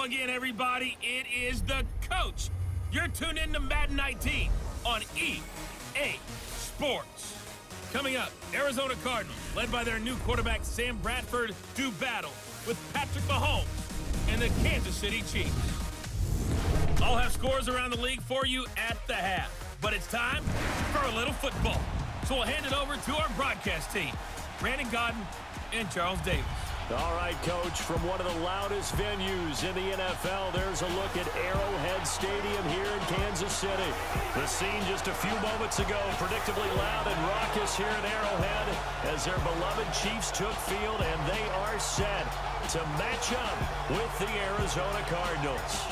again, everybody. It is the coach. You're tuned in to Madden 19 on EA Sports. Coming up, Arizona Cardinals, led by their new quarterback Sam Bradford, do battle with Patrick Mahomes and the Kansas City Chiefs. I'll have scores around the league for you at the half, but it's time for a little football. So we'll hand it over to our broadcast team, Brandon Godden and Charles Davis. All right, Coach, from one of the loudest venues in the NFL, there's a look at Arrowhead Stadium here in Kansas City. The scene just a few moments ago, predictably loud and raucous here at Arrowhead as their beloved Chiefs took field, and they are set to match up with the Arizona Cardinals.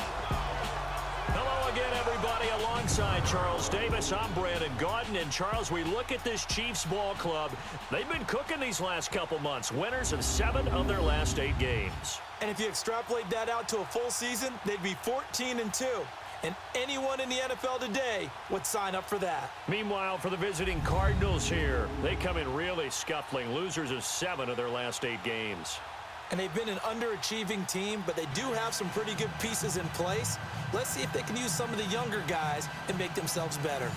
Hello again, everybody. Alongside Charles Davis, I'm Brandon Godden. And, Charles, we look at this Chiefs ball club. They've been cooking these last couple months. Winners of 7 of their last 8 games. And if you extrapolate that out to a full season, they'd be 14-2. And anyone in the NFL today would sign up for that. Meanwhile, for the visiting Cardinals here, they come in really scuffling. Losers of 7 of their last 8 games. And they've been an underachieving team, but they do have some pretty good pieces in place. Let's see if they can use some of the younger guys and make themselves better.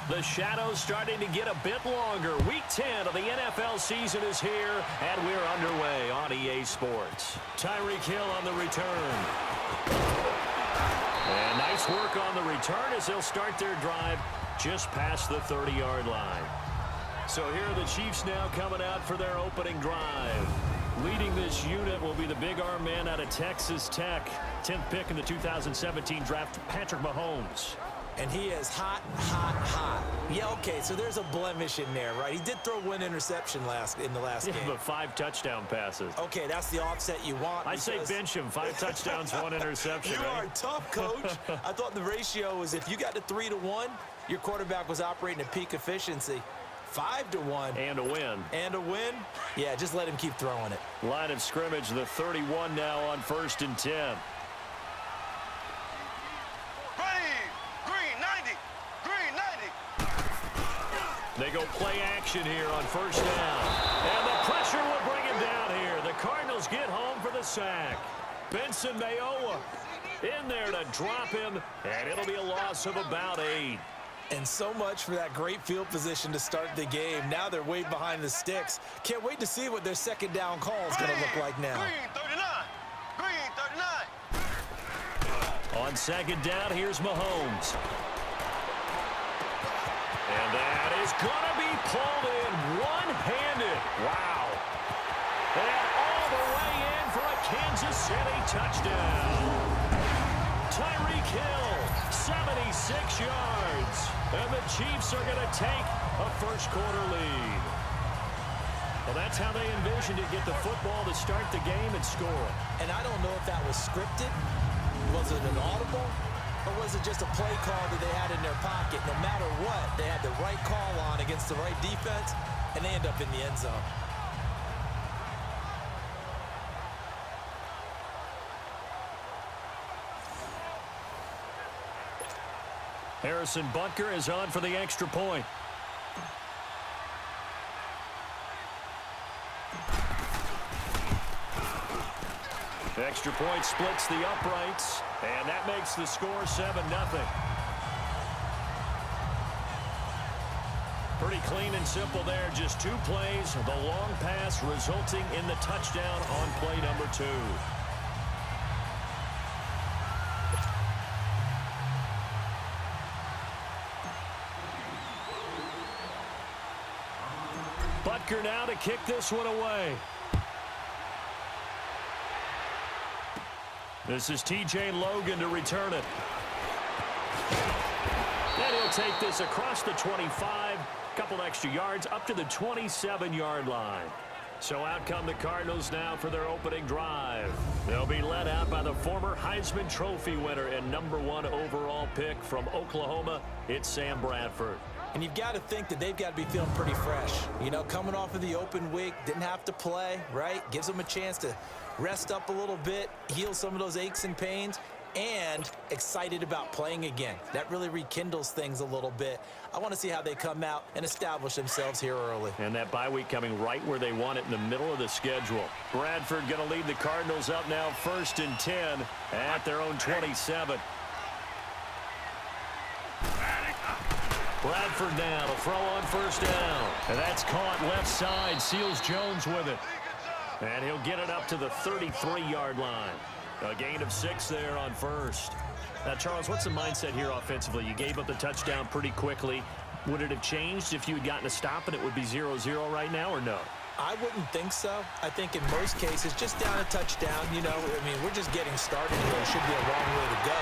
The shadow's starting to get a bit longer. Week 10 of the NFL season is here, and we're underway on EA Sports. Tyreek Hill on the return. And nice work on the return as they'll start their drive just past the 30-yard line. So here are the Chiefs now coming out for their opening drive. Leading this unit will be the big arm man out of Texas Tech. 10th pick in the 2017 draft, Patrick Mahomes. And he is hot, hot, hot. Yeah, okay, so there's a blemish in there, right? He did throw one interception in the last game. But 5 touchdown passes. Okay, that's the offset you want. I say bench him. 5 touchdowns, 1 interception. You are tough, Coach. I thought the ratio was if you got to 3-1, your quarterback was operating at peak efficiency. 5-1. And a win. And a win? Yeah, just let him keep throwing it. Line of scrimmage, the 31 now on 1st and 10. They go play action here on 1st down. And the pressure will bring him down here. The Cardinals get home for the sack. Benson Mayowa in there to drop him, and it'll be a loss of about 8. And so much for that great field position to start the game. Now they're way behind the sticks. Can't wait to see what their second down call is going to look like now. Green 39. On second down, here's Mahomes. And that is going to be pulled in one-handed. Wow. And all the way in for a Kansas City touchdown. Tyreek Hill, 76 yards. And the Chiefs are going to take a first-quarter lead. Well, that's how they envisioned it, get the football to start the game and score. And I don't know if that was scripted. Was it an audible? Or was it just a play call that they had in their pocket? No matter what, they had the right call on against the right defense, and they end up in the end zone. Harrison Butker is on for the extra point. Extra point splits the uprights, and that makes the score 7-0. Pretty clean and simple there. Just 2 plays. The long pass resulting in the touchdown on play number 2. Butker now to kick this one away. This is T.J. Logan to return it. And he'll take this across the 25, couple extra yards, up to the 27-yard line. So out come the Cardinals now for their opening drive. They'll be led out by the former Heisman Trophy winner and #1 overall pick from Oklahoma. It's Sam Bradford. And you've got to think that they've got to be feeling pretty fresh. You know, coming off of the open week, didn't have to play, right? Gives them a chance to rest up a little bit, heal some of those aches and pains. and excited about playing again. That really rekindles things a little bit. I want to see how they come out and establish themselves here early. And that bye week coming right where they want it, in the middle of the schedule. Bradford going to lead the Cardinals up now 1st and 10 at their own 27. Bradford now to throw on 1st down. And that's caught left side. Seals Jones with it. And he'll get it up to the 33-yard line. A gain of 6 there on 1st. Now, Charles, what's the mindset here offensively? You gave up the touchdown pretty quickly. Would it have changed if you had gotten a stop and it would be 0-0 right now, or no? I wouldn't think so. I think in most cases, just down a touchdown, you know, I mean, we're just getting started here. It should be a long way to go.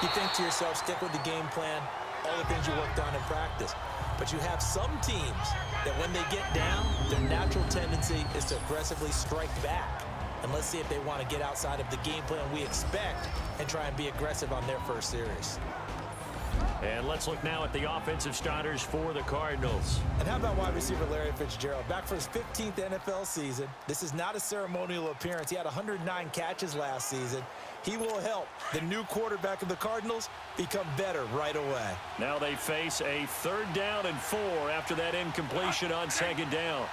You think to yourself, stick with the game plan, all the things you worked on in practice. But you have some teams that when they get down, their natural tendency is to aggressively strike back. And let's see if they want to get outside of the game plan we expect and try and be aggressive on their first series. And let's look now at the offensive starters for the Cardinals. And how about wide receiver Larry Fitzgerald? Back for his 15th NFL season. This is not a ceremonial appearance. He had 109 catches last season. He will help the new quarterback of the Cardinals become better right away. Now they face a 3rd down and 4 after that incompletion on 2nd down.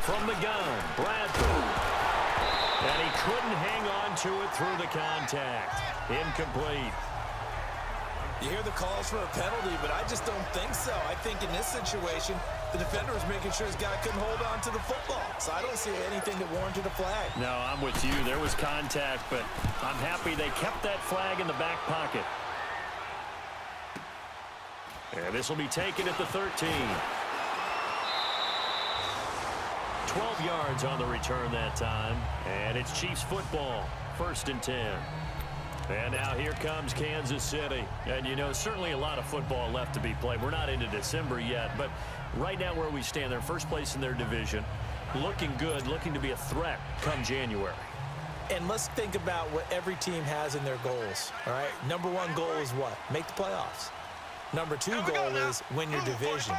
From the gun, Bradford. And he couldn't hang on to it through the contact. Incomplete. You hear the calls for a penalty, but I just don't think so. I think in this situation, the defender was making sure his guy couldn't hold on to the football. So I don't see anything that warranted a flag. No, I'm with you. There was contact, but I'm happy they kept that flag in the back pocket. And this will be taken at the 13. 12 yards on the return that time. And it's Chiefs football. 1st and 10. And now here comes Kansas City. And, you know, certainly a lot of football left to be played. We're not into December yet, but right now where we stand, they're first place in their division. Looking good, looking to be a threat come January. And let's think about what every team has in their goals, all right? Number 1 goal is what? Make the playoffs. Number 2 goal is win your division.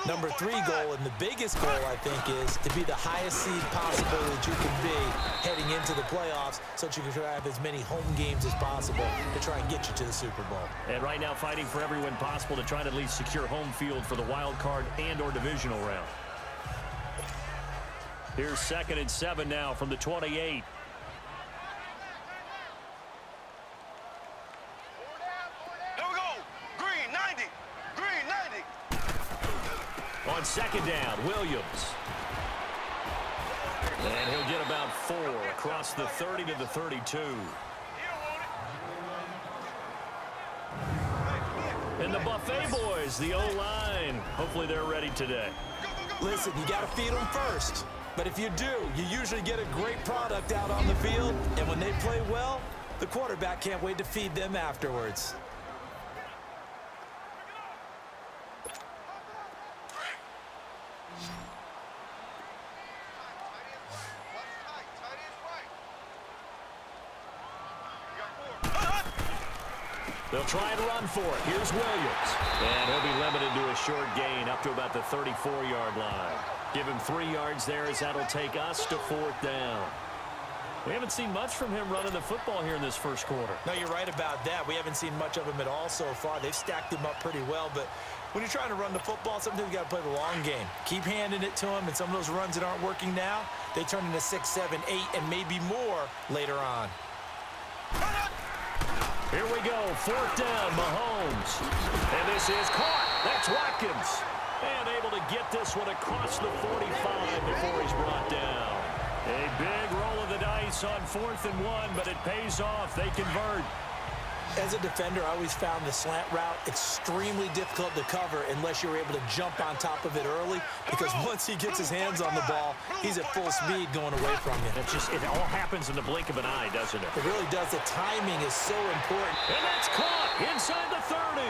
Number 3 goal, and the biggest goal, I think, is to be the highest seed possible that you can be heading into the playoffs so that you can have as many home games as possible to try and get you to the Super Bowl. And right now fighting for every win possible to try to at least secure home field for the wild card and or divisional round. Here's 2nd and 7 now from the 28. Here we go. Green 90. Green 90. On 2nd down, Williams. And he'll get about 4 across the 30 to the 32. And the Buffet boys, the O-line. Hopefully they're ready today. Listen, you got to feed them first. But if you do, you usually get a great product out on the field. And when they play well, the quarterback can't wait to feed them afterwards. They'll try and run for it. Here's Williams. And he'll be limited to a short gain up to about the 34-yard line. Give him 3 yards there as that'll take us to 4th down. We haven't seen much from him running the football here in this first quarter. No, you're right about that. We haven't seen much of him at all so far. They've stacked him up pretty well, but when you're trying to run the football, sometimes you got to play the long game. Keep handing it to him, and some of those runs that aren't working now, they turn into 6, 7, 8, and maybe more later on. Here we go, 4th down, Mahomes. And this is caught. That's Watkins. And able to get this one across the 45 before he's brought down. A big roll of the dice on 4th and 1, but it pays off. They convert. As a defender, I always found the slant route extremely difficult to cover unless you're able to jump on top of it early, because once he gets his hands on the ball, he's at full speed going away from you. It all happens in the blink of an eye, doesn't it? It really does. The timing is so important. And that's caught inside the 30.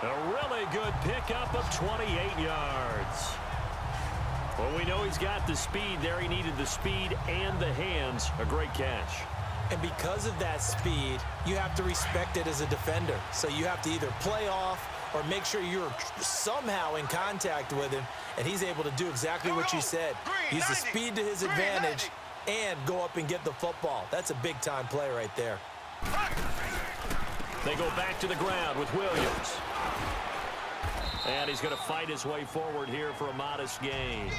A really good pickup of 28 yards. Well, we know he's got the speed there. He needed the speed and the hands. A great catch. And because of that speed, you have to respect it as a defender. So you have to either play off or make sure you're somehow in contact with him, and he's able to do exactly what you said. Use the speed to his advantage and go up and get the football. That's a big-time play right there. They go back to the ground with Williams. And he's going to fight his way forward here for a modest gain.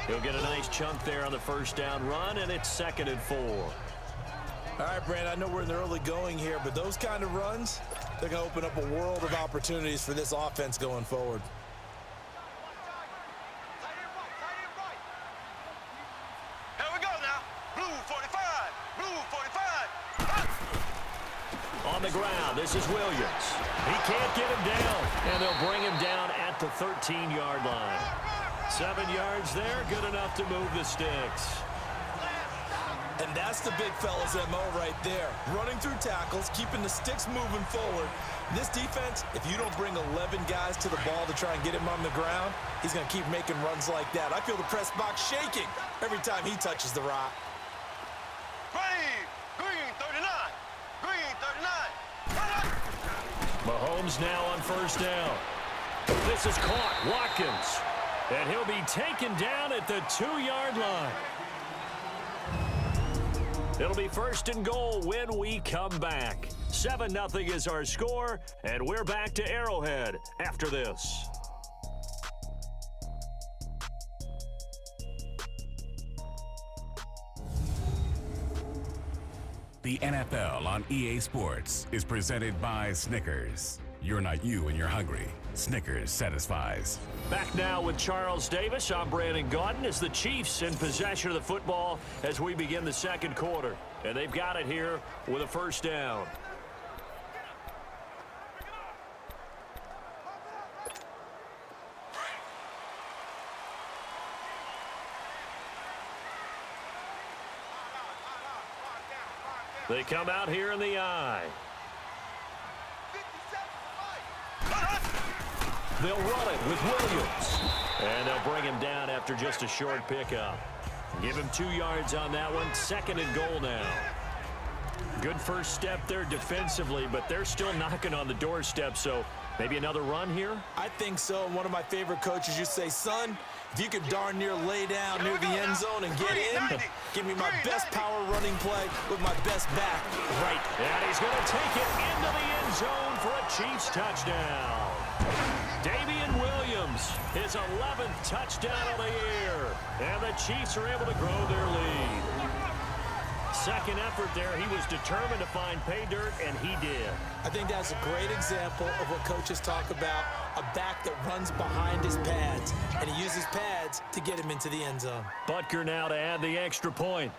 He'll get a nice chunk there on the first down run, and it's 2nd and 4. All right, Brandon, I know we're in the early going here, but those kind of runs, they're going to open up a world of opportunities for this offense going forward. Here we go now. Blue 45. Blue 45. On the ground, this is Williams. He can't get him down, and they'll bring him down at the 13-yard line. 7 yards there, good enough to move the sticks. And that's the big fella's MO right there. Running through tackles, keeping the sticks moving forward. This defense, if you don't bring 11 guys to the ball to try and get him on the ground, he's going to keep making runs like that. I feel the press box shaking every time he touches the rock. Green 39. Green 39. Mahomes now on first down. This is caught. Watkins. And he'll be taken down at the 2-yard line. It'll be 1st and goal when we come back. 7-0 is our score, and we're back to Arrowhead after this. The NFL on EA Sports is presented by Snickers. You're not you when you're hungry. Snickers satisfies. Back now with Charles Davis. I'm Brandon Gaudin as the Chiefs in possession of the football as we begin the 2nd quarter. And they've got it here with a first down. They come out here in the eye. They'll run it with Williams. And they'll bring him down after just a short pickup. Give him 2 yards on that one. 2nd and goal now. Good first step there defensively, but they're still knocking on the doorstep, so maybe another run here? I think so. And one of my favorite coaches used to say, son, if you could darn near lay down near the end zone and get in, give me my best power running play with my best back right. And he's going to take it into the end zone for a Chiefs touchdown. Damian Williams, his 11th touchdown of the year. And the Chiefs are able to grow their lead. Second effort there, he was determined to find pay dirt, and he did. I think that's a great example of what coaches talk about, a back that runs behind his pads, and he uses pads to get him into the end zone. Butker now to add the extra point.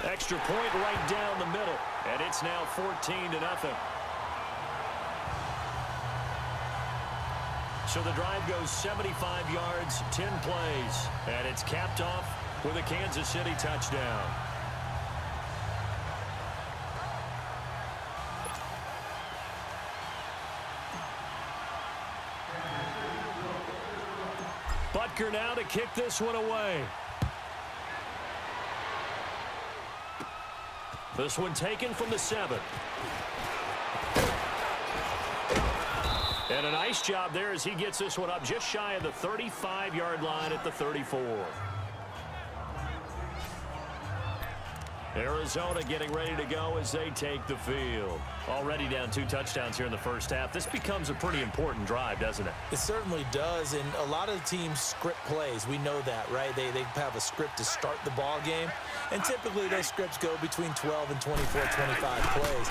Extra point right down the middle, and it's now 14-0. So the drive goes 75 yards, 10 plays, and it's capped off with a Kansas City touchdown. Butker now to kick this one away. This one taken from the 7. And a nice job there as he gets this one up just shy of the 35-yard line at the 34. Arizona getting ready to go as they take the field. Already down 2 touchdowns here in the first half. This becomes a pretty important drive, doesn't it? It certainly does, and a lot of the teams script plays. We know that, right? They have a script to start the ball game, and typically those scripts go between 12 and 24, 25 plays.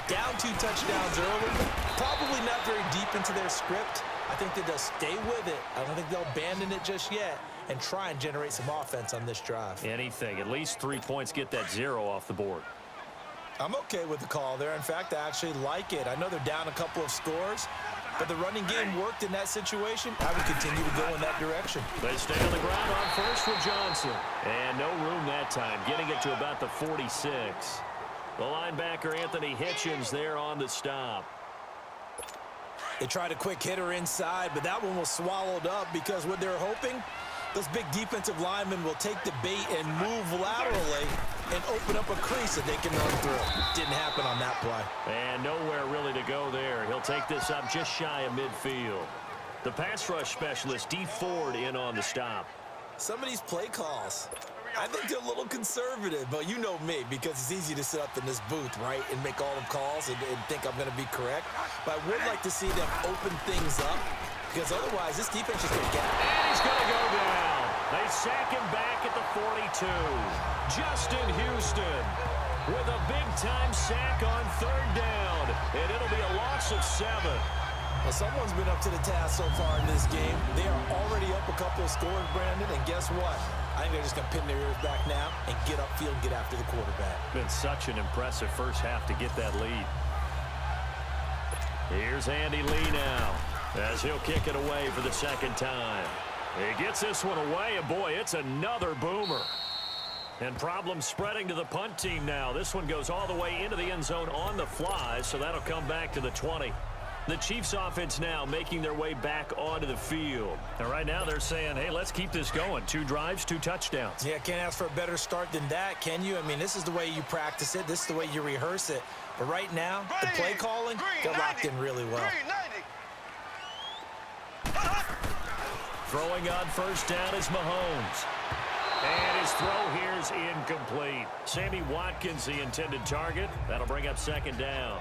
Down 2 touchdowns early, probably not very deep into their script. I think that they'll stay with it. I don't think they'll abandon it just yet and try and generate some offense on this drive. Anything. At least 3 points, get that 0 off the board. I'm okay with the call there. In fact, I actually like it. I know they're down a couple of scores, but the running game worked in that situation. I would continue to go in that direction. They stay on the ground on first with Johnson. And no room that time, getting it to about the 46. The linebacker, Anthony Hitchens, there on the stop. They tried a quick hitter inside, but that one was swallowed up because what they're hoping, those big defensive linemen will take the bait and move laterally and open up a crease that they can run through. Didn't happen on that play. And nowhere really to go there. He'll take this up just shy of midfield. The pass rush specialist, D. Ford, in on the stop. Some of these play calls, I think they're a little conservative, but you know me, because it's easy to sit up in this booth, right, and make all the calls and think I'm going to be correct. But I would like to see them open things up, because otherwise this defense is going to get it. And he's going to go down. They sack him back at the 42. Justin Houston with a big-time sack on third down, and it'll be a loss of 7. Well, someone's been up to the task so far in this game. They are already up a couple of scores, Brandon, and guess what? I think they're just going to pin their ears back now and get upfield and get after the quarterback. Been such an impressive first half to get that lead. Here's Andy Lee now, as he'll kick it away for the second time. He gets this one away, and boy, it's another boomer. And problems spreading to the punt team now. This one goes all the way into the end zone on the fly, so that'll come back to the 20. The Chiefs offense now making their way back onto the field. And right now they're saying, hey, let's keep this going. 2 drives, 2 touchdowns. Yeah, can't ask for a better start than that, can you? I mean, this is the way you practice it. This is the way you rehearse it. But right now, the play calling, they're locked in really well. Throwing on first down is Mahomes. And his throw here is incomplete. Sammy Watkins, the intended target. That'll bring up second down.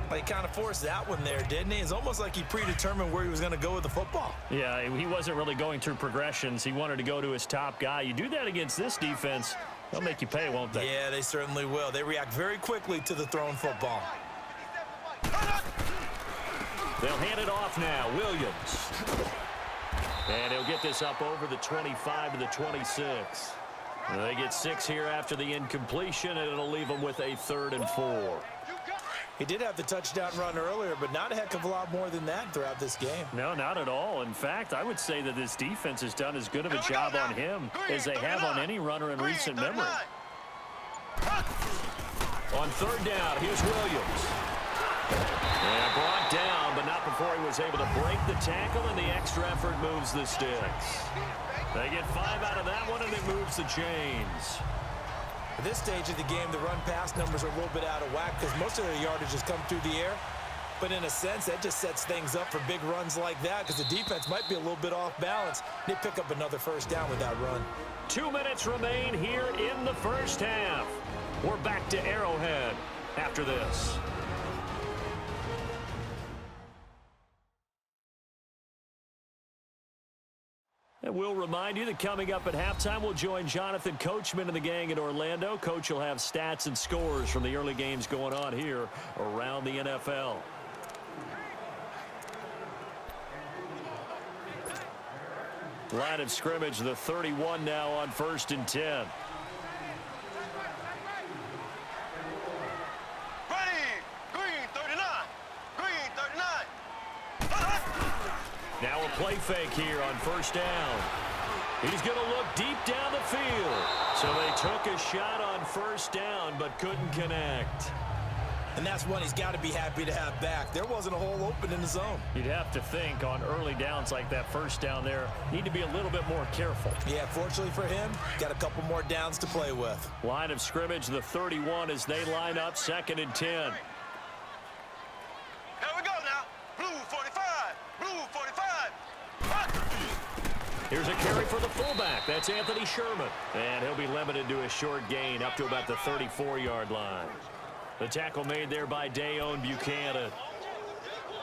Well, he kind of forced that one there, didn't he? It's almost like he predetermined where he was going to go with the football. Yeah, he wasn't really going through progressions. He wanted to go to his top guy. You do that against this defense, they'll make you pay, won't they? Yeah, they certainly will. They react very quickly to the thrown football. They'll hand it off now. Williams. And he'll get this up over the 25 to the 26. They get 6 here after the incompletion, and it'll leave them with a 3rd and 4. He did have the touchdown run earlier, but not a heck of a lot more than that throughout this game. No, not at all. In fact, I would say that this defense has done as good of a job on him as they have on any runner in recent memory. On third down, here's Williams. And brought down, but not before he was able to break the tackle, and the extra effort moves the sticks. They get 5 out of that one, and it moves the chains. At this stage of the game, the run-pass numbers are a little bit out of whack because most of their yardage has come through the air. But in a sense, that just sets things up for big runs like that because the defense might be a little bit off balance. They pick up another first down with that run. 2 minutes remain here in the first half. We're back to Arrowhead after this. And we'll remind you that coming up at halftime, we'll join Jonathan Coachman and the gang in Orlando. Coach will have stats and scores from the early games going on here around the NFL. Line of scrimmage, the 31 now on 1st and 10. Ready, green 39, green 39. Now a play fake here on first down. He's going to look deep down the field. So they took a shot on first down but couldn't connect. And that's one he's got to be happy to have back. There wasn't a hole open in the zone. You'd have to think on early downs like that first down there, need to be a little bit more careful. Yeah, fortunately for him, got a couple more downs to play with. Line of scrimmage, the 31 as they line up 2nd and 10. Here we go now. Blue 45, blue 45. Here's a carry for the fullback. That's Anthony Sherman. And he'll be limited to a short gain up to about the 34-yard line. The tackle made there by Dayon Buchanan.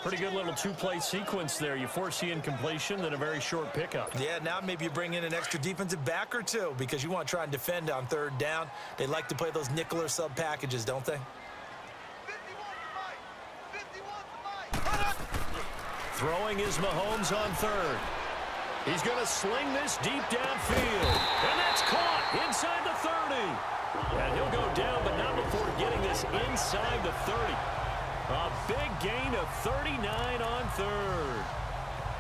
Pretty good little 2-play sequence there. You force the incompletion, then a very short pickup. Yeah, now maybe you bring in an extra defensive back or two because you want to try and defend on 3rd down. They like to play those nickel or sub packages, don't they? Throwing is Mahomes on 3rd. He's going to sling this deep downfield. And that's caught inside the 30. And he'll go down, but not before getting this inside the 30. A big gain of 39 on 3rd.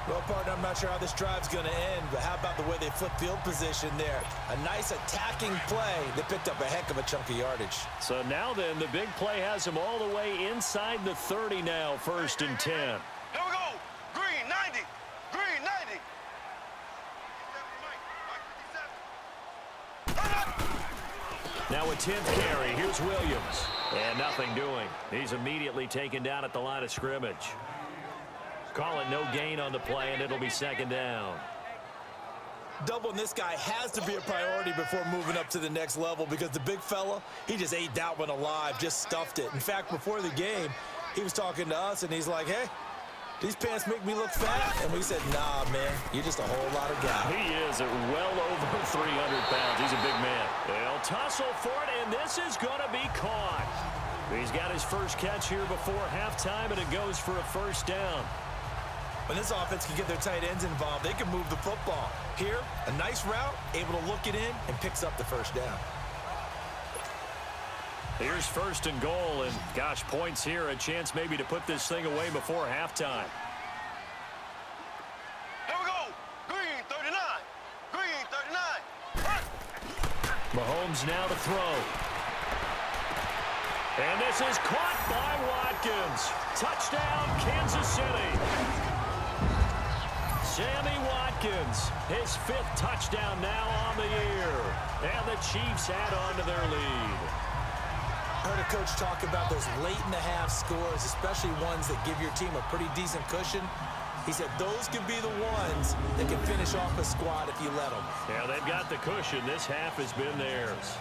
Well, partner, I'm not sure how this drive's going to end, but how about the way they flip field position there? A nice attacking play. They picked up a heck of a chunk of yardage. So now then, the big play has him all the way inside the 30 now, 1st and 10. Here we go. Green 90, green 90. Now a 10th carry. Here's Williams. And nothing doing. He's immediately taken down at the line of scrimmage. Call it no gain on the play, and it'll be second down. Doubling this guy has to be a priority before moving up to the next level because the big fella, he just ate that one alive, just stuffed it. In fact, before the game, he was talking to us, and he's like, hey, these pants make me look fat. And we said, nah, man, you're just a whole lot of guy. He is at well over 300 pounds. He's a big man. They'll tussle for it, and this is going to be caught. He's got his first catch here before halftime, and it goes for a first down. When this offense can get their tight ends involved, they can move the football. Here, a nice route, able to look it in, and picks up the first down. Here's first and goal, and gosh, points here, a chance maybe to put this thing away before halftime. Here we go. Green 39. Green 39. Right. Mahomes now to throw. And this is caught by Watkins. Touchdown, Kansas City. Sammy Watkins, his 5th touchdown now on the year. And the Chiefs add on to their lead. Heard a coach talk about those late-in-the-half scores, especially ones that give your team a pretty decent cushion. He said those could be the ones that can finish off a squad if you let them. Yeah, they've got the cushion. This half has been theirs.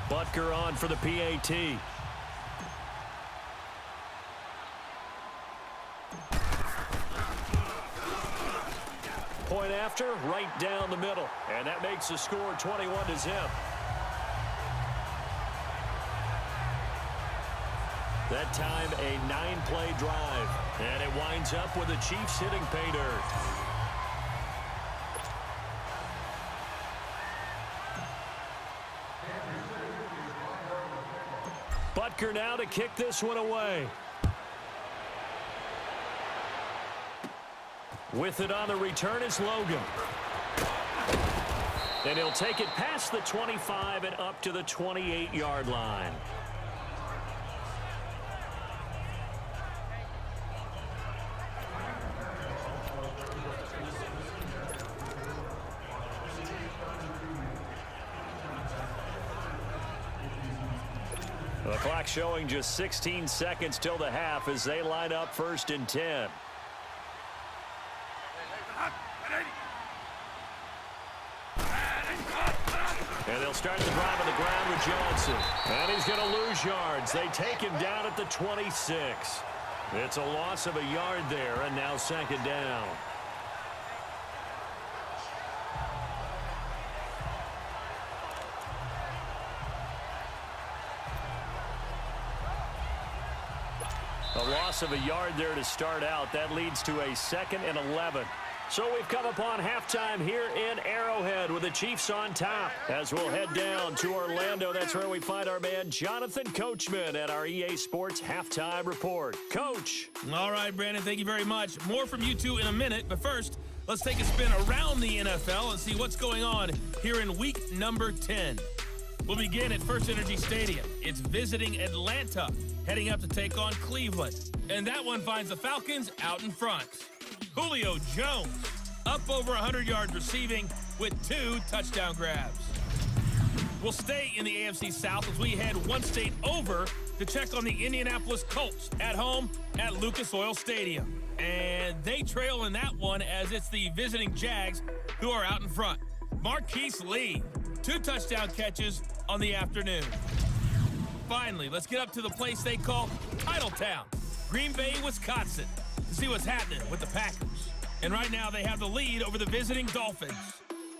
Butker on for the PAT. Point after, right down the middle. And that makes the score 21-0. That time, a 9-play drive. And it winds up with the Chiefs hitting pay dirt. Butker now to kick this one away. With it on the return is Logan. And he'll take it past the 25 and up to the 28-yard line. The clock showing just 16 seconds till the half as they line up 1st and 10. And they'll start the drive on the ground with Johnson. And he's going to lose yards. They take him down at the 26. It's a loss of a yard there, and now 2nd down. A loss of a yard there to start out. That leads to a 2nd and 11. So we've come upon halftime here in Arrowhead with the Chiefs on top. As we'll head down to Orlando, that's where we find our man Jonathan Coachman at our EA Sports Halftime Report. Coach. All right, Brandon, thank you very much. More from you two in a minute, but first, let's take a spin around the NFL and see what's going on here in week number 10. We'll begin at First Energy Stadium. It's visiting Atlanta, heading up to take on Cleveland. And that one finds the Falcons out in front. Julio Jones up over 100 yards receiving with 2 touchdown grabs. We'll stay in the AFC South as we head one state over to check on the Indianapolis Colts at home at Lucas Oil Stadium. And they trail in that one as it's the visiting Jags who are out in front. Marquise Lee, 2 touchdown catches on the afternoon. Finally, let's get up to the place they call Titletown, Green Bay, Wisconsin, to see what's happening with the Packers. And right now they have the lead over the visiting Dolphins.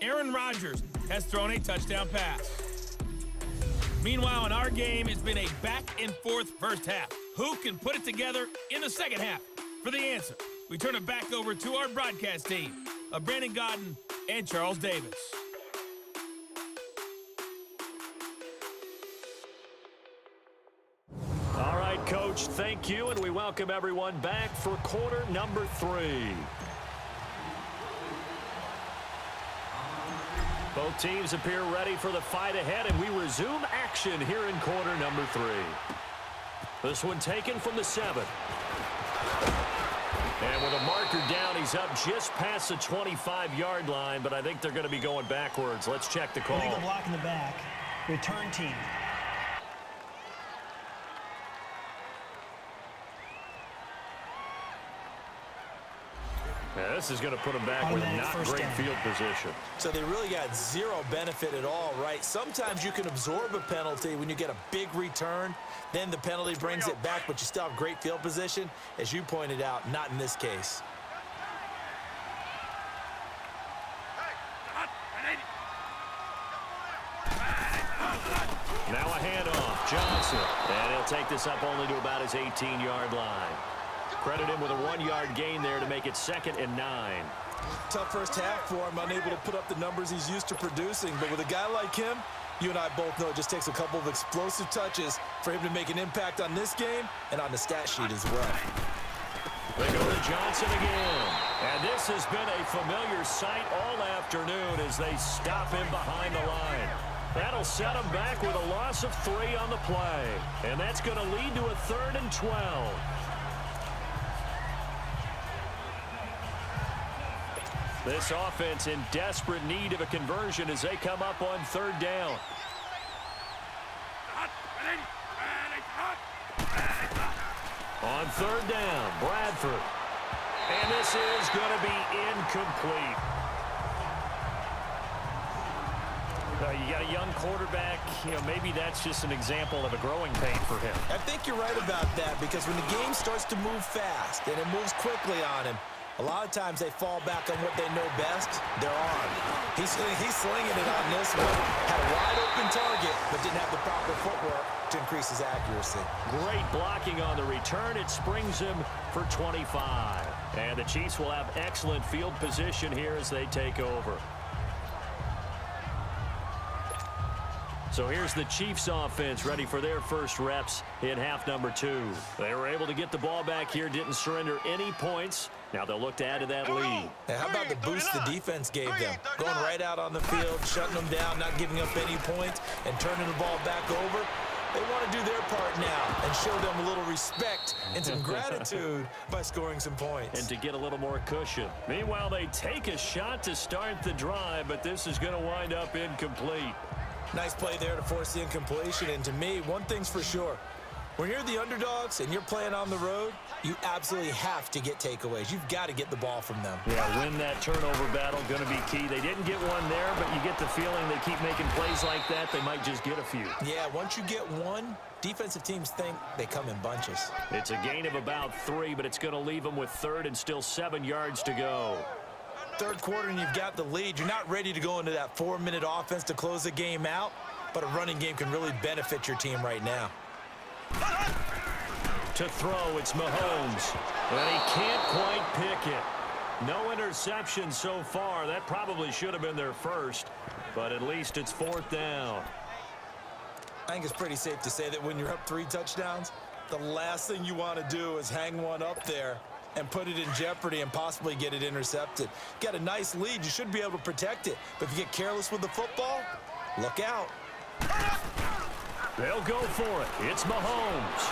Aaron Rodgers has thrown a touchdown pass. Meanwhile, in our game, it's been a back-and-forth first half. Who can put it together in the second half? For the answer, we turn it back over to our broadcast team of Brandon Godden and Charles Davis. All right, Coach, thank you, and we welcome everyone back for quarter number 3. Both teams appear ready for the fight ahead, and we resume action here in quarter number 3. This one taken from the 7. And with a marker down, he's up just past the 25-yard line, but I think they're going to be going backwards. Let's check the call. Illegal block in the back. Return team. Yeah, this is going to put them back with Automatic not first great down. field position. So they really got zero benefit at all, right? Sometimes you can absorb a penalty when you get a big return. Then the penalty brings it back, but you still have great field position. As you pointed out, not in this case. Now a handoff. Johnson. And he'll take this up only to about his 18-yard line. Credit him with a 1-yard gain there to make it 2nd and 9. Tough first half for him, unable to put up the numbers he's used to producing. But with a guy like him, you and I both know it just takes a couple of explosive touches for him to make an impact on this game and on the stat sheet as well. They go to Johnson again. And this has been a familiar sight all afternoon as they stop him behind the line. That'll set him back with a loss of 3 on the play. And that's going to lead to a 3rd and 12. This offense in desperate need of a conversion as they come up on 3rd down. On 3rd down, Bradford. And this is going to be incomplete. You got a young quarterback, maybe that's just an example of a growing pain for him. I think you're right about that because when the game starts to move fast and it moves quickly on him, a lot of times they fall back on what they know best, their arm. He's slinging it on this one. Had a wide open target, but didn't have the proper footwork to increase his accuracy. Great blocking on the return. It springs him for 25. And the Chiefs will have excellent field position here as they take over. So here's the Chiefs offense ready for their first reps in half number 2. They were able to get the ball back here, didn't surrender any points. Now they'll look to add to that lead. And how about the boost the defense gave them? Going right out on the field, shutting them down, not giving up any points, and turning the ball back over. They want to do their part now and show them a little respect and some gratitude by scoring some points. And to get a little more cushion. Meanwhile, they take a shot to start the drive, but this is going to wind up incomplete. Nice play there to force the incompletion. And to me, one thing's for sure. When you're the underdogs and you're playing on the road, you absolutely have to get takeaways. You've got to get the ball from them. Yeah, win that turnover battle, going to be key. They didn't get one there, but you get the feeling they keep making plays like that, they might just get a few. Yeah, once you get one, defensive teams think they come in bunches. It's a gain of about 3, but it's going to leave them with 3rd and still 7 yards to go. Third quarter and you've got the lead. You're not ready to go into that 4-minute offense to close the game out, but a running game can really benefit your team right now. To throw, it's Mahomes. But he can't quite pick it. No interception so far. That probably should have been their first, but at least it's 4th down. I think it's pretty safe to say that when you're up 3 touchdowns, the last thing you want to do is hang one up there and put it in jeopardy and possibly get it intercepted. Got a nice lead. You should be able to protect it. But if you get careless with the football, look out. They'll go for it. It's Mahomes.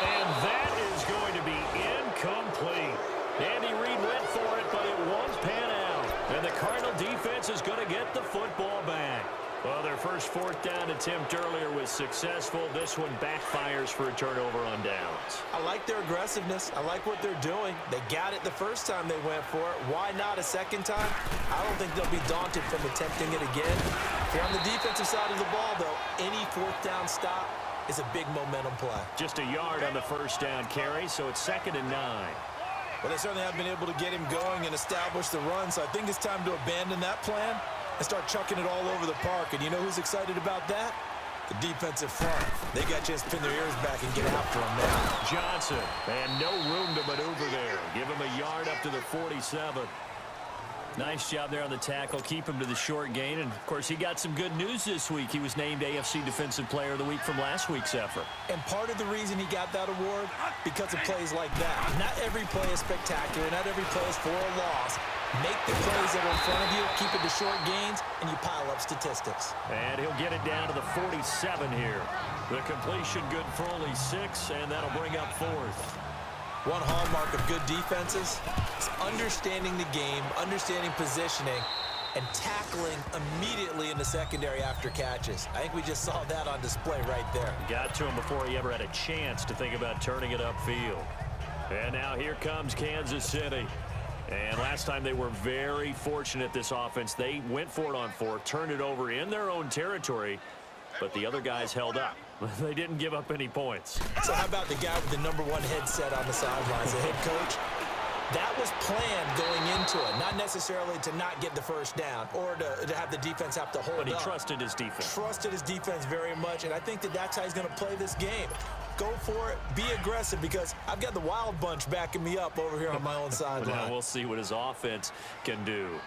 And that is going to be incomplete. Andy Reid went for it, but it won't pan out. And the Cardinal defense is going to get the football back. Well, their first 4th down attempt earlier was successful. This one backfires for a turnover on downs. I like their aggressiveness. I like what they're doing. They got it the first time they went for it. Why not a second time? I don't think they'll be daunted from attempting it again. If you're on the defensive side of the ball, though, any 4th down stop is a big momentum play. Just a yard on the first down carry, so it's 2nd and 9. Well, they certainly have been able to get him going and establish the run, so I think it's time to abandon that plan and start chucking it all over the park. And you know who's excited about that? The defensive front. They got a chance to pin their ears back and get after him now. Johnson, and no room to maneuver there. Give him a yard up to the 47. Nice job there on the tackle. Keep him to the short gain. And, of course, he got some good news this week. He was named AFC Defensive Player of the Week from last week's effort. And part of the reason he got that award, because of plays like that. Not every play is spectacular. Not every play is for a loss. Make the plays that are in front of you, keep it to short gains, and you pile up statistics. And he'll get it down to the 47 here. The completion good for only 6, and that'll bring up 4th. One hallmark of good defenses is understanding the game, understanding positioning, and tackling immediately in the secondary after catches. I think we just saw that on display right there. Got to him before he ever had a chance to think about turning it upfield. And now here comes Kansas City. And last time they were very fortunate, this offense. They went for it on 4, turned it over in their own territory, but the other guys held up. They didn't give up any points. So how about the guy with the #1 headset on the sidelines, the head coach? That was planned going into it, not necessarily to not get the first down or to have the defense have to hold up. But he trusted his defense. Trusted his defense very much, and I think that's how he's going to play this game. Go for it, be aggressive, because I've got the wild bunch backing me up over here on my own sideline. Now we'll see what his offense can do.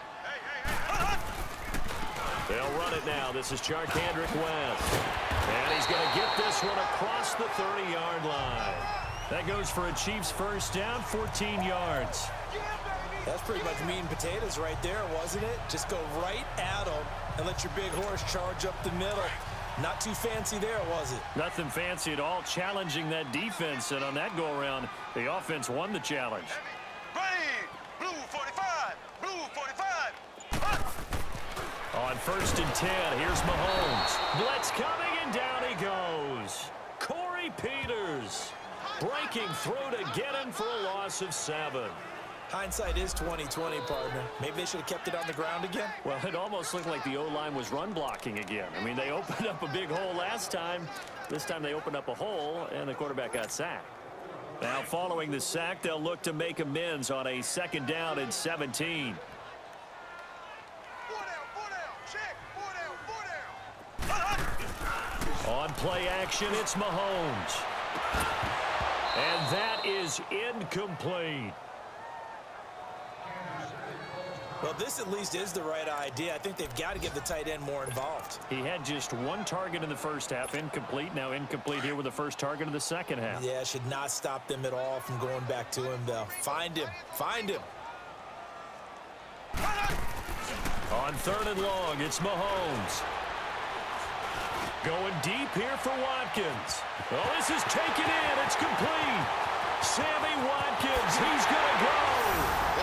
They'll run it now. This is Charkandrick West. And he's going to get this one across the 30-yard line. That goes for a Chiefs first down, 14 yards. That's pretty much meat and potatoes right there, wasn't it? Just go right at them and let your big horse charge up the middle. Not too fancy there, was it? Nothing fancy at all, challenging that defense. And on that go-around, the offense won the challenge. Green, blue 45, blue 45. On 1st and 10, here's Mahomes. Blitz coming, and down he goes. Corey Peters breaking through to get him for a loss of 7. Hindsight is 20/20, partner. Maybe they should have kept it on the ground again. Well, it almost looked like the O-line was run blocking again. I mean, they opened up a big hole last time. This time they opened up a hole, and the quarterback got sacked. Now, following the sack, they'll look to make amends on a 2nd down and 17. On play action, it's Mahomes. And that is incomplete. Well, this at least is the right idea. I think they've got to get the tight end more involved. He had just 1 target in the first half, incomplete. Now incomplete here with the first target of the second half. Yeah, should not stop them at all from going back to him, though. Find him. Find him. On 3rd and long, it's Mahomes. Going deep here for Watkins. Oh, this is taken in. It's complete. Sammy Watkins, he's going to go.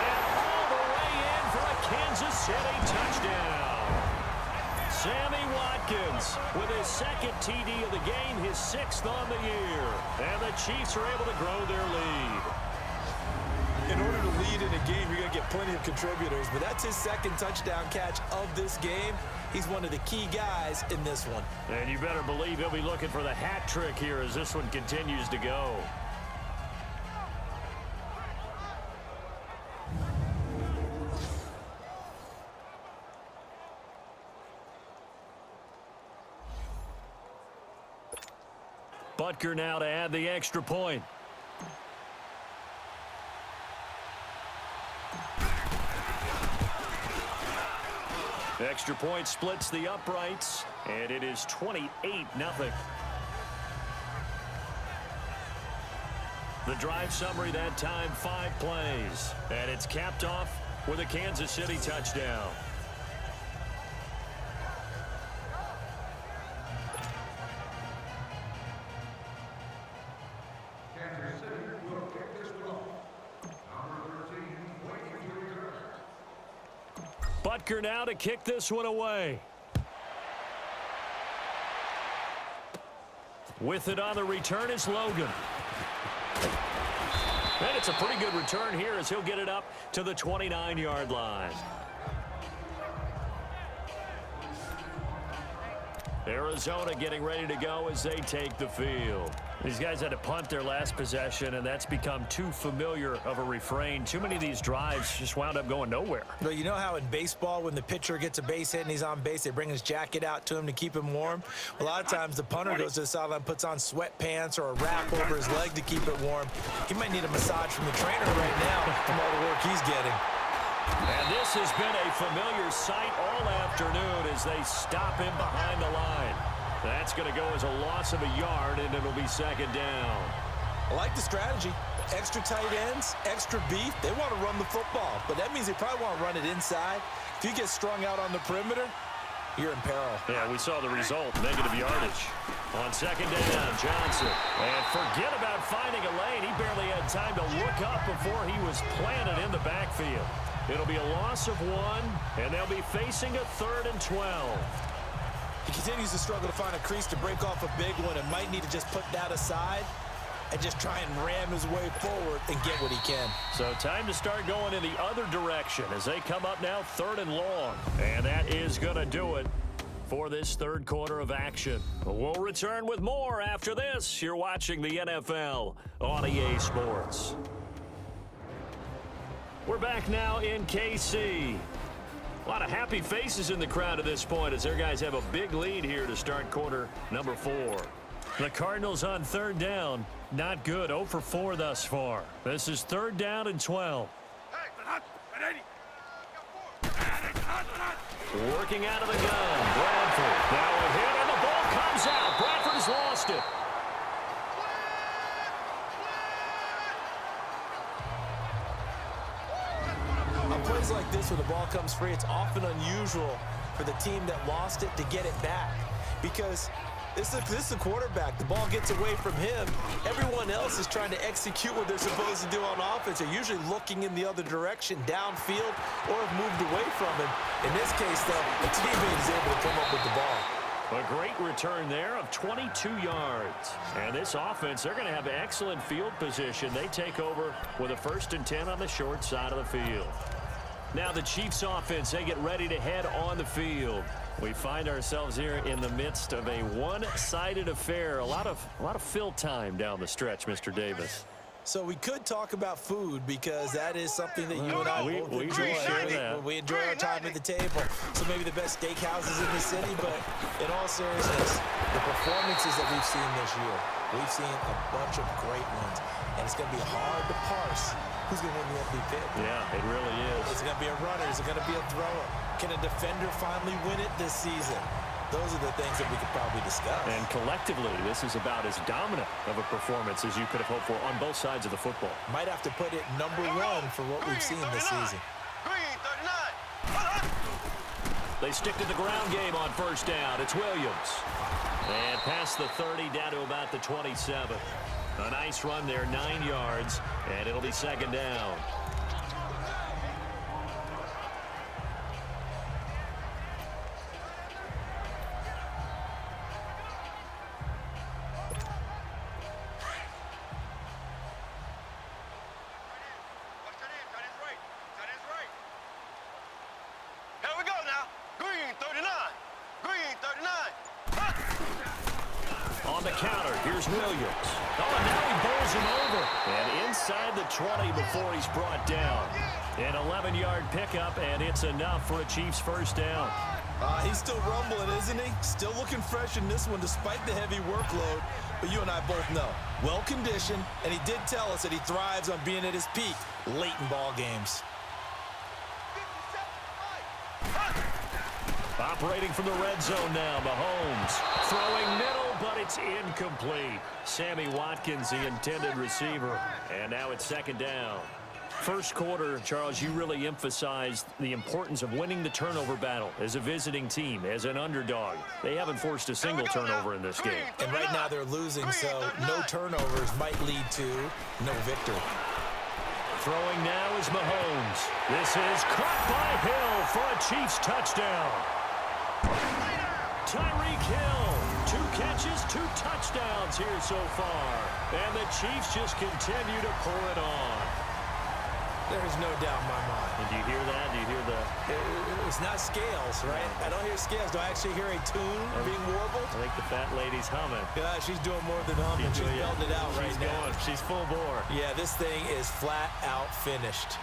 And all the way in for a Kansas City touchdown. Sammy Watkins with his 2nd TD of the game, his 6th on the year. And the Chiefs are able to grow their lead. In order to lead in a game, you're going to get plenty of contributors, but that's his 2nd touchdown catch of this game. He's one of the key guys in this one. And you better believe he'll be looking for the hat trick here as this one continues to go. Butker now to add the extra point. Extra point splits the uprights, and it is 28-0. The drive summary that time, 5 plays, and it's capped off with a Kansas City touchdown. Butker now to kick this one away. With it on the return is Logan. And it's a pretty good return here as he'll get it up to the 29-yard line. Arizona getting ready to go as they take the field. These guys had to punt their last possession, and that's become too familiar of a refrain. Too many of these drives just wound up going nowhere. Well, you know how in baseball, when the pitcher gets a base hit and he's on base, they bring his jacket out to him to keep him warm? A lot of times the punter goes to the sideline, puts on sweatpants or a wrap over his leg to keep it warm. He might need a massage from the trainer right now from all the work he's getting. And this has been a familiar sight all afternoon as they stop him behind the line. That's going to go as a loss of a yard, and it'll be 2nd down. I like the strategy. Extra tight ends, extra beef. They want to run the football, but that means they probably want to run it inside. If you get strung out on the perimeter, you're in peril. Yeah, we saw the result, negative yardage. On 2nd down, Johnson. And forget about finding a lane. He barely had time to look up before he was planted in the backfield. It'll be a loss of 1, and they'll be facing a 3rd and 12. He continues to struggle to find a crease to break off a big one and might need to just put that aside and just try and ram his way forward and get what he can. So time to start going in the other direction as they come up now 3rd and long. And that is going to do it for this third quarter of action. We'll return with more after this. You're watching the NFL on EA Sports. We're back now in KC. A lot of happy faces in the crowd at this point as their guys have a big lead here to start quarter number 4. The Cardinals on 3rd down. Not good. 0 for 4 thus far. This is 3rd down and 12. Working out of the gun. Bradford. Now a hit and the ball comes out. Bradford has lost it. On plays like this where the ball comes free, it's often unusual for the team that lost it to get it back. Because this is a quarterback. The ball gets away from him. Everyone else is trying to execute what they're supposed to do on offense. They're usually looking in the other direction, downfield, or have moved away from him. In this case, though, the teammate is able to come up with the ball. A great return there of 22 yards. And this offense, they're going to have excellent field position. They take over with a 1st and 10 on the short side of the field. Now the Chiefs offense, they get ready to head on the field. We find ourselves here in the midst of a one-sided affair. A lot of fill time down the stretch, Mr. Davis. So we could talk about food because that is something that you and I both enjoy. We enjoy our time at the table. So maybe the best steakhouses in the city, but in all seriousness, the performances that we've seen this year, we've seen a bunch of great ones. And it's going to be hard to parse who's going to win the MVP. Yeah, it really is. Is it going to be a runner? Is it going to be a thrower? Can a defender finally win it this season? Those are the things that we could probably discuss. And collectively, this is about as dominant of a performance as you could have hoped for on both sides of the football. Might have to put it number 1 for what we've seen this season. Green 39. They stick to the ground game on 1st down. It's Williams. And past the 30 down to about the 27. A nice run there, 9 yards, and it'll be 2nd down. Here we go now. Green 39. Green 39. On the counter, here's Williams. Oh, and now he bowls him over. And inside the 20 before he's brought down. An 11-yard pickup, and it's enough for a Chiefs 1st down. He's still rumbling, isn't he? Still looking fresh in this one despite the heavy workload. But you and I both know, well-conditioned, and he did tell us that he thrives on being at his peak late in ball games. Operating from the red zone now, Mahomes. Throwing middle, but it's incomplete. Sammy Watkins, the intended receiver. And now it's 2nd down. First quarter, Charles, you really emphasized the importance of winning the turnover battle as a visiting team, as an underdog. They haven't forced a single turnover in this game. And right now they're losing, so no turnovers might lead to no victory. Throwing now is Mahomes. This is caught by Hill for a Chiefs touchdown. Tyreek Hill, 2 catches, 2 touchdowns here so far. And the Chiefs just continue to pour it on. There's no doubt in my mind. And do you hear that? Do you hear the... It's not scales, right? I don't hear scales. Do I actually hear a tune being warbled? I think the fat lady's humming. Yeah, she's doing more than humming. She's belting it out right now. She's full bore. Yeah, this thing is flat out finished.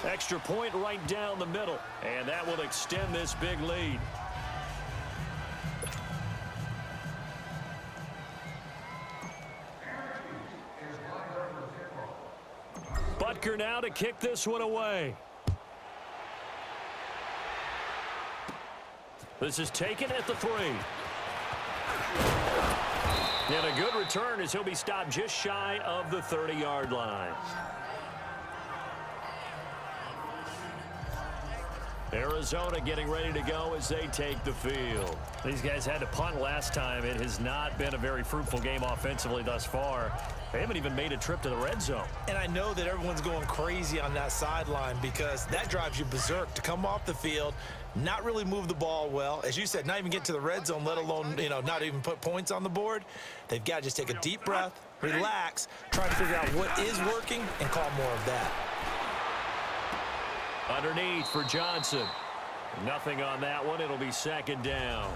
Extra point right down the middle. And that will extend this big lead. Butker now to kick this one away. This is taken at the 3. And a good return as he'll be stopped just shy of the 30-yard line. Arizona getting ready to go as they take the field. These guys had to punt last time. It has not been a very fruitful game offensively thus far. They haven't even made a trip to the red zone. And I know that everyone's going crazy on that sideline because that drives you berserk to come off the field, not really move the ball well. As you said, not even get to the red zone, let alone, not even put points on the board. They've got to just take a deep breath, relax, try to figure out what is working, and call more of that. Underneath for Johnson. Nothing on that one. It'll be second down.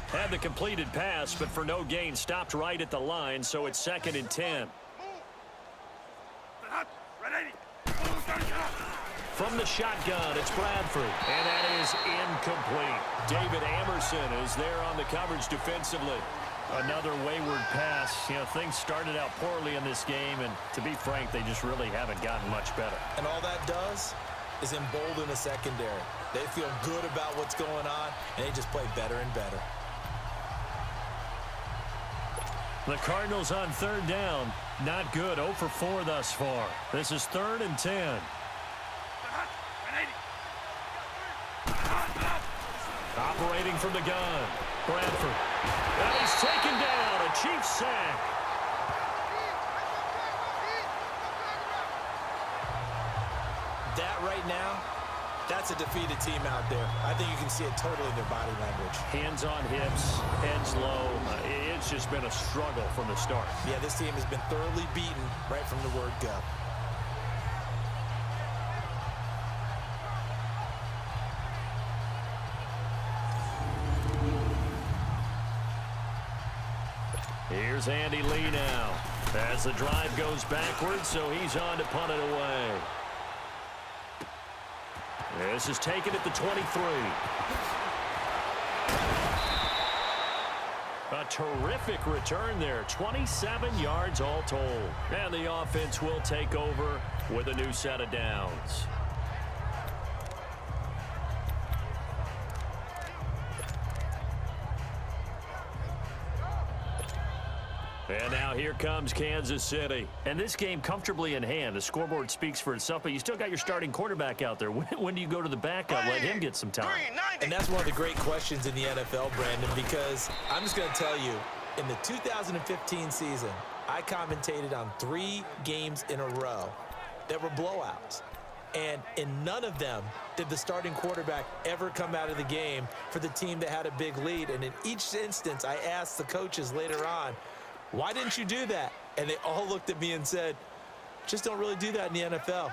Had the completed pass, but for no gain, stopped right at the line, so it's 2nd and 10. From the shotgun, it's Bradford, and that is incomplete. David Amerson is there on the coverage defensively. Another wayward pass. Things started out poorly in this game, and to be frank, they just really haven't gotten much better. And all that does is embolden the secondary. They feel good about what's going on, and they just play better and better. The Cardinals on 3rd down. Not good. 0 for 4 thus far. This is 3rd and 10. Operating from the gun. Bradford. And he's taken down. A Chiefs sack. That right now, that's a defeated team out there. I think you can see it totally in their body language. Hands on hips, heads low. It's just been a struggle from the start. Yeah, this team has been thoroughly beaten right from the word go. Here's Andy Lee now. As the drive goes backwards, so he's on to punt it away. This is taken at the 23. A terrific return there. 27 yards all told. And the offense will take over with a new set of downs. And now here comes Kansas City. And this game comfortably in hand. The scoreboard speaks for itself, but you still got your starting quarterback out there. When do you go to the backup? Let him get some time. And that's one of the great questions in the NFL, Brandon, because I'm just going to tell you, in the 2015 season, I commentated on 3 games in a row that were blowouts. And in none of them did the starting quarterback ever come out of the game for the team that had a big lead. And in each instance, I asked the coaches later on, why didn't you do that? And they all looked at me and said, just don't really do that in the NFL.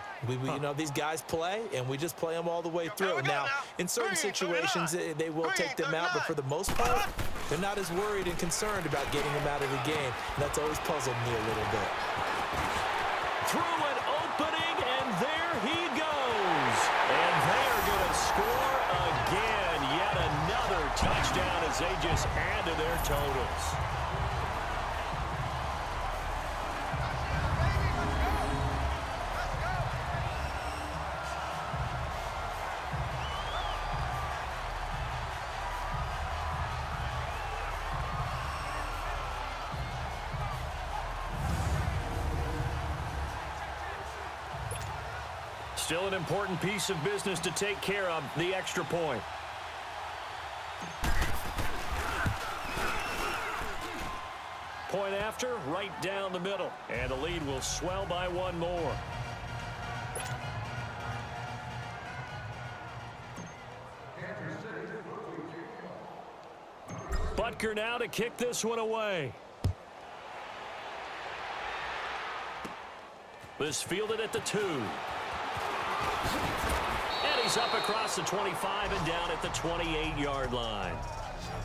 These guys play, and we just play them all the way through. Now, in certain situations, they will take them out, but for the most part, they're not as worried and concerned about getting them out of the game. And that's always puzzled me a little bit. Through an opening, and there he goes. And they're going to score again. Yet another touchdown as they just add to their totals. Still an important piece of business to take care of, the extra point. Point after, right down the middle. And the lead will swell by 1 more. Butker now to kick this one away. This fielded at the 2. And he's up across the 25 and down at the 28-yard line.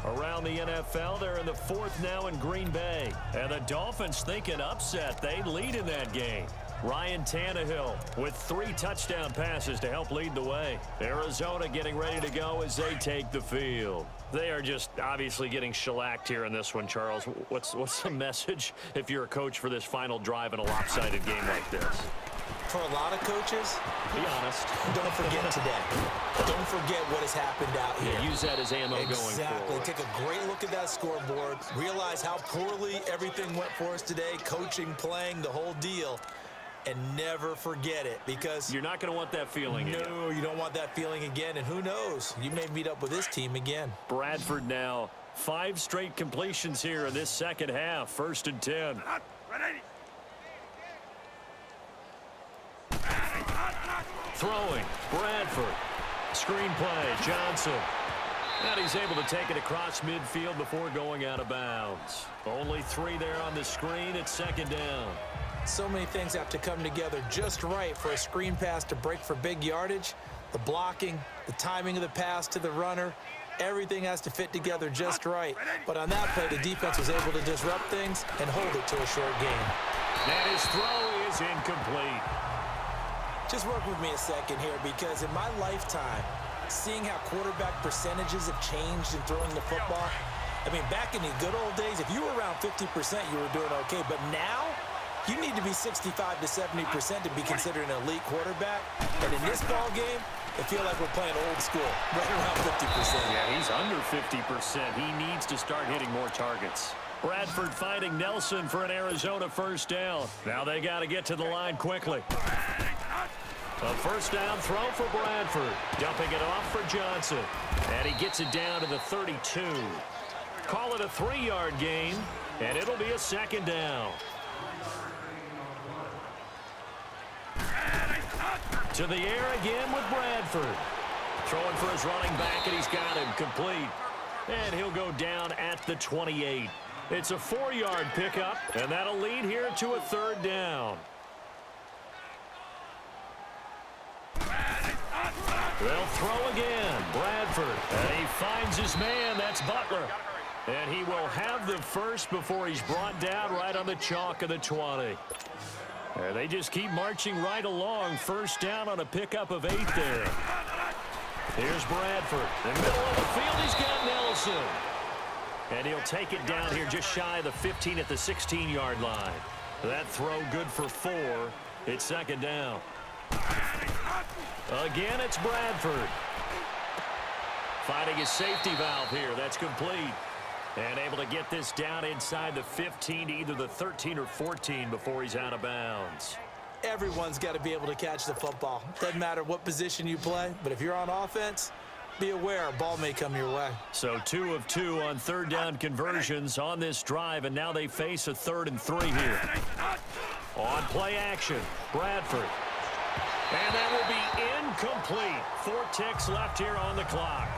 Around the NFL, they're in the 4th now in Green Bay. And the Dolphins thinking upset. They lead in that game. Ryan Tannehill with 3 touchdown passes to help lead the way. Arizona getting ready to go as they take the field. They are just obviously getting shellacked here in this one, Charles. What's the message if you're a coach for this final drive in a lopsided game like this? for a lot of coaches, be honest. don't forget today. Don't forget what has happened out here. Use that as ammo going Exactly. forward. Take a great look at that scoreboard. Realize how poorly everything went for us today. Coaching, playing, the whole deal. And never forget it, because You're not going to want that feeling again. no, you don't want that feeling again. And who knows? You may meet up with this team again. Bradford now 5 straight completions here in this second half. 1st and 10. Throwing, Bradford. Screen play, Johnson. And he's able to take it across midfield before going out of bounds. Only 3 there on the screen. It's 2nd down. So many things have to come together just right for a screen pass to break for big yardage. The blocking, the timing of the pass to the runner, everything has to fit together just right. But on that play, the defense was able to disrupt things and hold it to a short gain. And his throw is incomplete. Just work with me a second here, because in my lifetime, seeing how quarterback percentages have changed in throwing the football, I mean, back in the good old days, if you were around 50%, you were doing okay. But now, you need to be 65 to 70% to be considered an elite quarterback. And in this ball game, I feel like we're playing old school, right around 50%. Yeah, he's under 50%. He needs to start hitting more targets. Bradford finding Nelson for an Arizona 1st down. Now they got to get to the line quickly. A 1st down throw for Bradford. Dumping it off for Johnson. And he gets it down to the 32. Call it a 3-yard gain, and it'll be a 2nd down. To the air again with Bradford. Throwing for his running back, and he's got him complete. And he'll go down at the 28. It's a 4-yard pickup, and that'll lead here to a 3rd down. They'll throw again. Bradford. And he finds his man. That's Butler. And he will have the first before he's brought down right on the chalk of the 20. And they just keep marching right along. 1st down on a pickup of 8 there. Here's Bradford. In the middle of the field, he's got Nelson. And he'll take it down here just shy of the 15 at the 16-yard line. That throw good for 4. It's 2nd down. Again, it's Bradford. Finding his safety valve here. That's complete. And able to get this down inside the 15 to either the 13 or 14 before he's out of bounds. Everyone's got to be able to catch the football. Doesn't matter what position you play, but if you're on offense, be aware a ball may come your way. So 2 of 2 on 3rd down conversions on this drive, and now they face a 3rd and 3 here. On play action, Bradford. And that will be incomplete. 4 ticks left here on the clock.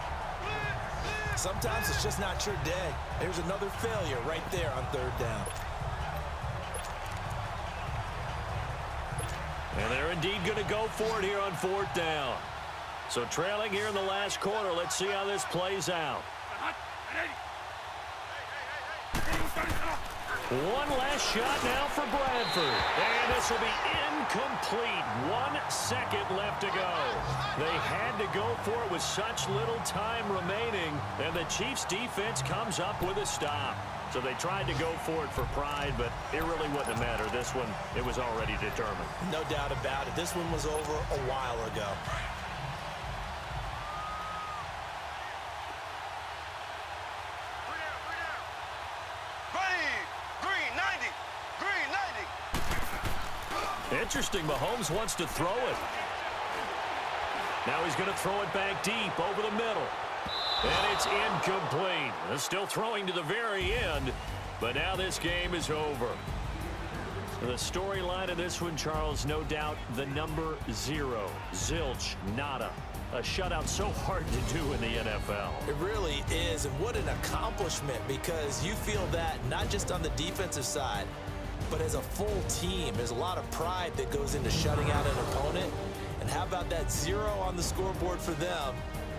Sometimes it's just not your day. There's another failure right there on 3rd down. And they're indeed going to go for it here on 4th down. So trailing here in the last quarter. Let's see how this plays out. One last shot now for Bradford. And this will be incomplete. 1 second left to go. They had to go for it with such little time remaining. And the Chiefs defense comes up with a stop. So they tried to go for it for pride, but it really wouldn't have mattered. This one, it was already determined. No doubt about it. This one was over a while ago. Interesting, Mahomes wants to throw it. Now he's going to throw it back deep over the middle. And it's incomplete. Still throwing to the very end, but now this game is over. The storyline of this one, Charles, no doubt the number 0. Zilch, nada. A shutout so hard to do in the NFL. It really is, and what an accomplishment, because you feel that not just on the defensive side, but as a full team. There's a lot of pride that goes into shutting out an opponent. And how about that 0 on the scoreboard for them,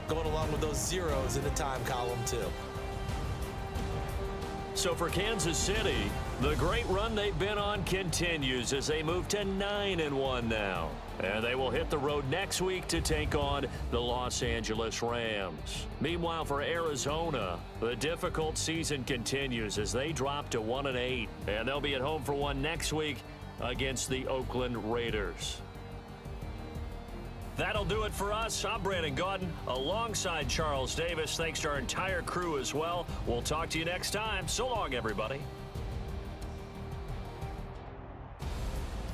going along with those zeros in the time column too. So for Kansas City, the great run they've been on continues as they move to 9-1 now. And they will hit the road next week to take on the Los Angeles Rams. Meanwhile, for Arizona, the difficult season continues as they drop to 1-8. And they'll be at home for one next week against the Oakland Raiders. That'll do it for us. I'm Brandon Gaudin alongside Charles Davis. Thanks to our entire crew as well. We'll talk to you next time. So long, everybody.